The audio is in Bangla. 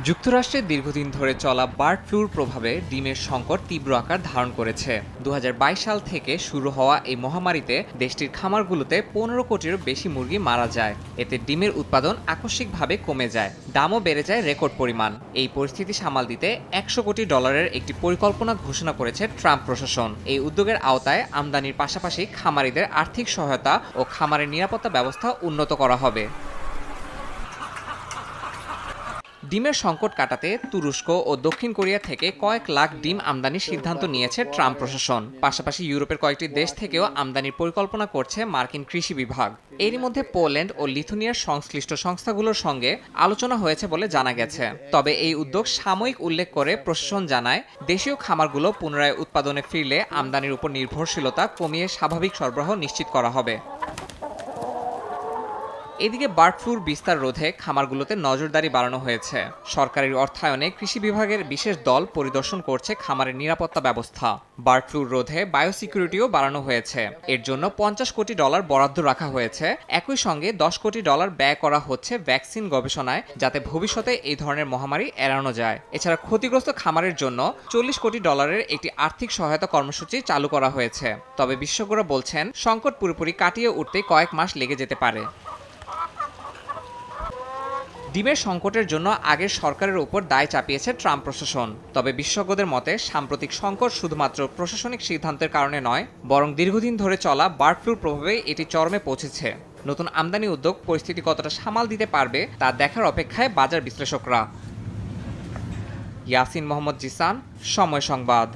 যুক্তরাষ্ট্রে দীর্ঘদিন ধরে চলা বার্ড ফ্লুর প্রভাবে ডিমের সংকট তীব্র আকার ধারণ করেছে। ২০২২ সাল থেকে শুরু হওয়া এই মহামারীতে দেশটির খামারগুলোতে ১৫ কোটিরও বেশি মুরগি মারা যায়। এতে ডিমের উৎপাদন আকস্মিকভাবে কমে যায়, দামও বেড়ে যায় রেকর্ড পরিমাণ। এই পরিস্থিতি সামাল দিতে $১০০ কোটি একটি পরিকল্পনা ঘোষণা করেছে ট্রাম্প প্রশাসন। এই উদ্যোগের আওতায় আমদানির পাশাপাশি খামারিদের আর্থিক সহায়তা ও খামারের নিরাপত্তা ব্যবস্থা উন্নত করা হবে। ডিমের সংকট কাটাতে তুরস্ক ও দক্ষিণ কোরিয়া থেকে কয়েক লাখ ডিম আমদানির সিদ্ধান্ত নিয়েছে ট্রাম্প প্রশাসন। পাশাপাশি ইউরোপের কয়েকটি দেশ থেকেও আমদানির পরিকল্পনা করছে মার্কিন কৃষি বিভাগ। এরই মধ্যে পোল্যান্ড ও লিথুনিয়ার সংশ্লিষ্ট সংস্থাগুলোর সঙ্গে আলোচনা হয়েছে বলে জানা গেছে। তবে এই উদ্যোগ সাময়িক উল্লেখ করে প্রশাসন জানায়, দেশীয় খামারগুলো পুনরায় উৎপাদনে ফিরলে আমদানির উপর নির্ভরশীলতা কমিয়ে স্বাভাবিক সরবরাহ নিশ্চিত করা হবে। এদিকে বার্ড ফ্লুর বিস্তার রোধে খামারগুলোতে নজরদারি বাড়ানো হয়েছে। সরকারের অর্থায়নে কৃষি বিভাগের বিশেষ দল পরিদর্শন করছে খামারের নিরাপত্তা ব্যবস্থা। বার্ড ফ্লুর রোধে বায়োসিকিউরিটিও বাড়ানো হয়েছে। এর জন্য $৫০ কোটি বরাদ্দ রাখা হয়েছে। একই সঙ্গে $১০ কোটি ব্যয় করা হচ্ছে ভ্যাকসিন গবেষণায়, যাতে ভবিষ্যতে এই ধরনের মহামারী এড়ানো যায়। এছাড়া ক্ষতিগ্রস্ত খামারের জন্য $৪০ কোটি একটি আর্থিক সহায়তা কর্মসূচি চালু করা হয়েছে। তবে বিশেষজ্ঞরা বলছেন, সংকট পুরোপুরি কাটিয়ে উঠতে কয়েক মাস লেগে যেতে পারে। ডিমের সংকটের জন্য আগের সরকারের উপর দায় চাপিয়েছে ট্রাম্প প্রশাসন। তবে বিশেষজ্ঞদের মতে, সাম্প্রতিক সংকট শুধুমাত্র প্রশাসনিক সিদ্ধান্তের কারণে নয়, বরং দীর্ঘদিন ধরে চলা বার্ড ফ্লুর প্রভাবে এটি চরমে পৌঁছেছে। নতুন আমদানি উদ্যোগ পরিস্থিতি কতটা সামাল দিতে পারবে তা দেখার অপেক্ষায় বাজার বিশ্লেষকরা। ইয়াসিন মোহাম্মদ জিসান, সময় সংবাদ।